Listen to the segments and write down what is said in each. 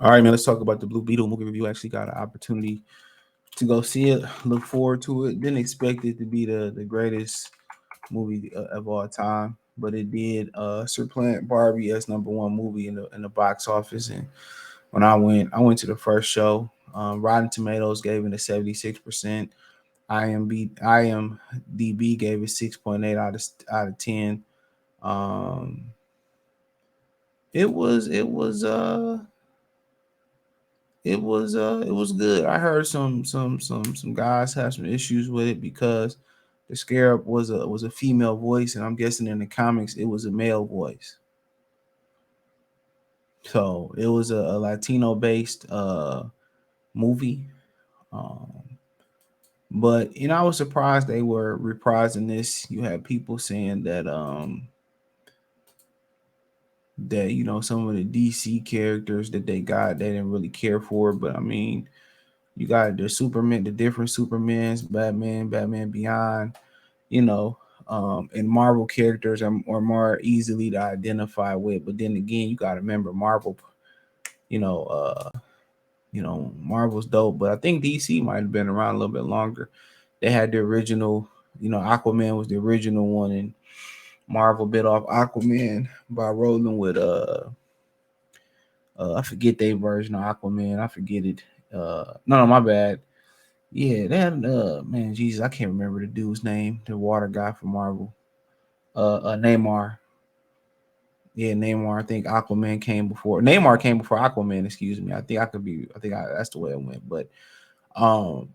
All right, man. Let's talk about the Blue Beetle movie review. Actually, got an opportunity to go see it. Look forward to it. Didn't expect it to be the greatest movie of all time, but it did supplant Barbie as number one movie in the box office. And when I went to the first show. Rotten Tomatoes gave it a 76%. IMDb gave it 6.8 out of 10. Um, it was good. I heard some guys have some issues with it because the scarab was a female voice, and I'm guessing in the comics it was a male voice. So it was a Latino based movie. Um, but I was surprised they were reprising this. You had people saying that some of the DC characters that they got they didn't really care for, but I mean you got the Superman, the different Supermans, Batman Beyond, you know, and Marvel characters are more easily to identify with. But then again, you got to remember Marvel, you know, Marvel's dope, but I think DC might have been around a little bit longer. They had the original, Aquaman was the original one, and Marvel bit off Aquaman by rolling with I forget their version of Aquaman. I forget it. No, my bad. Yeah, they had man, Jesus, I can't remember the dude's name, the water guy from Marvel. Neymar. Yeah, Neymar. I think Aquaman came before. Neymar came before Aquaman. Excuse me. I think I could be. I think that's the way it went. But um,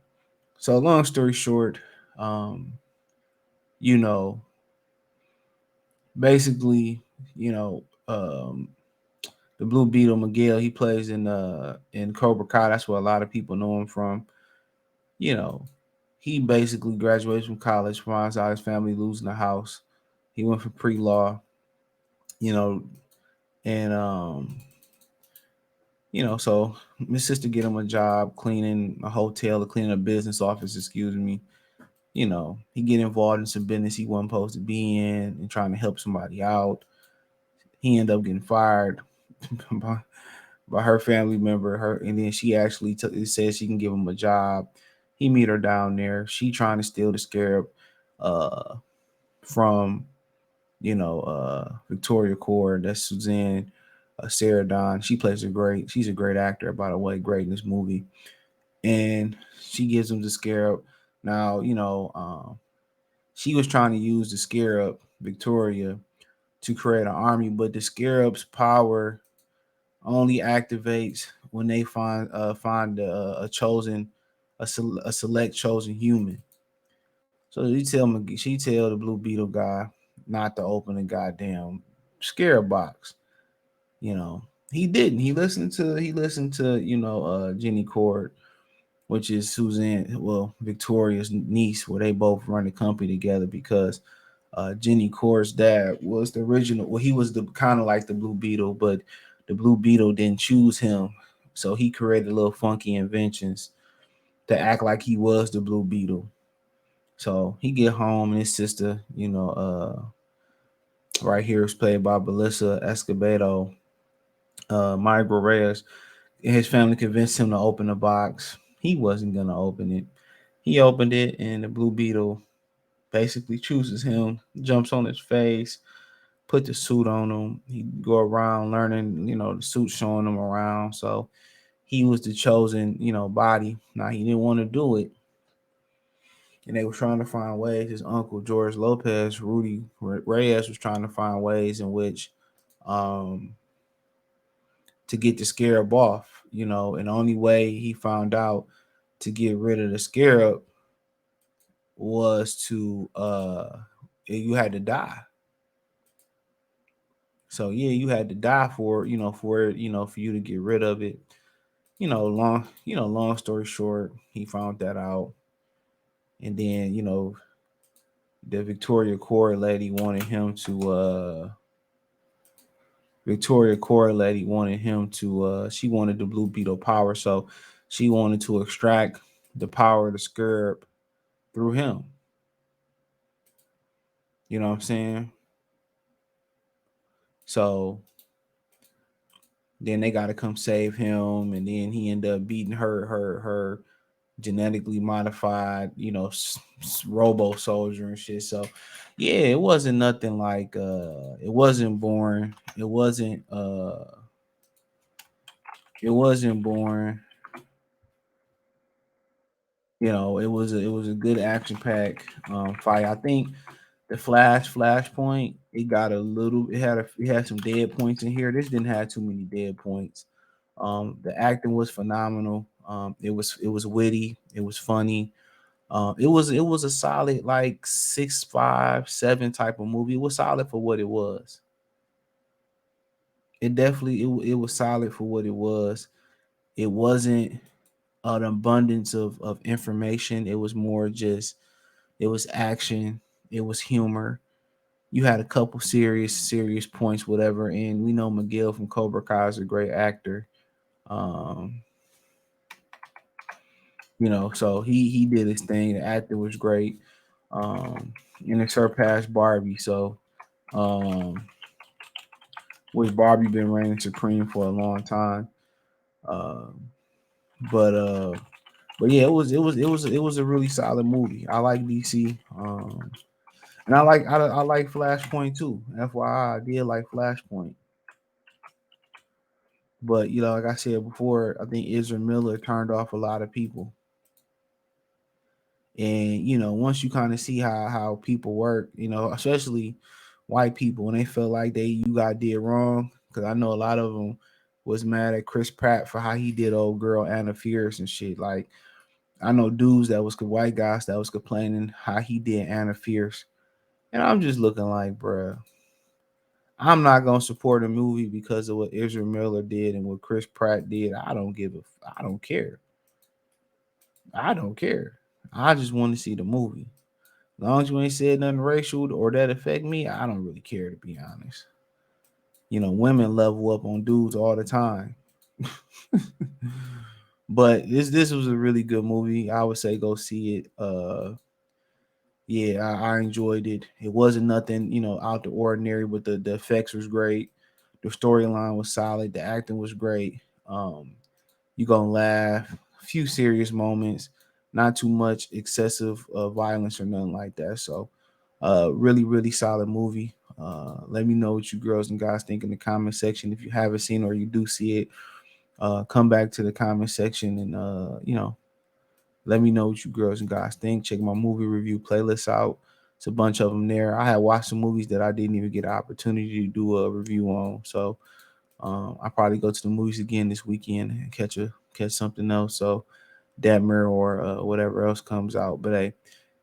so long story short, um, you know, basically, you know, the Blue Beetle Miguel. He plays in Cobra Kai. That's where a lot of people know him from. You know, he basically graduates from college, finds out his family losing the house. He went for pre-law, you know, and so my sister get him a job cleaning a hotel or cleaning a business office, excuse me. He get involved in some business he wasn't supposed to be in and trying to help somebody out. He end up getting fired by, by her family member, her, and then she actually says she can give him a job. He meet her down there. She trying to steal the scarab uh, from Victoria Core. That's Suzanne Sarandon. She's a great actor, by the way, great in this movie. And she gives him the scarab. Now, she was trying to use the scarab, Victoria, to create an army, but the scarab's power only activates when they find a select chosen human. So she tell the Blue Beetle guy not to open the goddamn scarab box. You know, he didn't. He listened to Jenny Cord, which is Victoria's niece, where they both run the company together because Jenny Cord's dad was the original. Well, he was the kind of like the Blue Beetle, but the Blue Beetle didn't choose him, so he created little funky inventions to act like he was the Blue Beetle. So he get home and his sister, right here is played by Melissa Escobedo, Myra Reyes. His family convinced him to open the box. He wasn't gonna open it. He opened it, and the Blue Beetle basically chooses him, jumps on his face, put the suit on him. He go around learning, the suit showing him around. So he was the chosen, body. Now he didn't want to do it, and they were trying to find ways. His uncle George Lopez, Rudy Reyes, was trying to find ways in which um, to get the scarab off. And the only way he found out to get rid of the scarab was to you had to die. So yeah, you had to die for you to get rid of it. Long story short, he found that out, and then the Victoria Core lady wanted him to she wanted the Blue Beetle power, so she wanted to extract the power of the scarab through him. You know what I'm saying? So Then they got to come save him, and then he ended up beating her genetically modified, robo soldier and shit. So yeah, it wasn't nothing like it wasn't boring. It wasn't boring. It was a good action pack fight. I think the Flashpoint, it had some dead points in here. This didn't have too many dead points. The acting was phenomenal. It was witty, it was funny. It was a solid like 6, 5, 7 type of movie. It was solid for what it was. It was solid for what it was. It wasn't an abundance of information. It was more just, it was action, it was humor. You had a couple serious points, whatever. And we know Miguel from Cobra Kai is a great actor. Um, so he did his thing. The acting was great. Um, and it surpassed Barbie. So, um, which Barbie been reigning supreme for a long time. Um, but but yeah, it was a really solid movie. I like DC. And I like Flashpoint too. FYI, I did like Flashpoint. But like I said before, I think Ezra Miller turned off a lot of people. And once you kind of see how people work, especially white people, when they feel like you got did wrong, because I know a lot of them was mad at Chris Pratt for how he did old girl Anna Fierce and shit. Like, I know dudes that was white guys that was complaining how he did Anna Fierce, and I'm just looking like, bruh, I'm not gonna support a movie because of what Israel Miller did and what Chris Pratt did. I don't care. I don't care. I just want to see the movie. As long as you ain't said nothing racial or that affect me, I don't really care, to be honest. Women level up on dudes all the time. But this was a really good movie. I would say go see it. Yeah, I enjoyed it. It wasn't nothing, out the ordinary, but the effects was great. The storyline was solid. The acting was great. You gonna laugh. A few serious moments, not too much excessive violence or nothing like that. So, really solid movie. Let me know what you girls and guys think in the comment section. If you haven't seen or you do see it, come back to the comment section and let me know what you girls and guys think. Check my movie review playlist out. It's a bunch of them there. I had watched some movies that I didn't even get an opportunity to do a review on. So I probably go to the movies again this weekend and catch something else. So Detmer or whatever else comes out. But hey,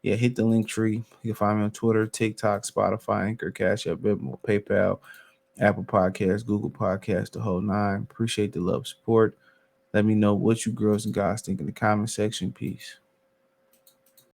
yeah, hit the link tree. You can find me on Twitter, TikTok, Spotify, Anchor, Cash App, Venmo, PayPal, Apple Podcasts, Google Podcasts, the whole nine. Appreciate the love, support. Let me know what you girls and guys think in the comment section. Peace.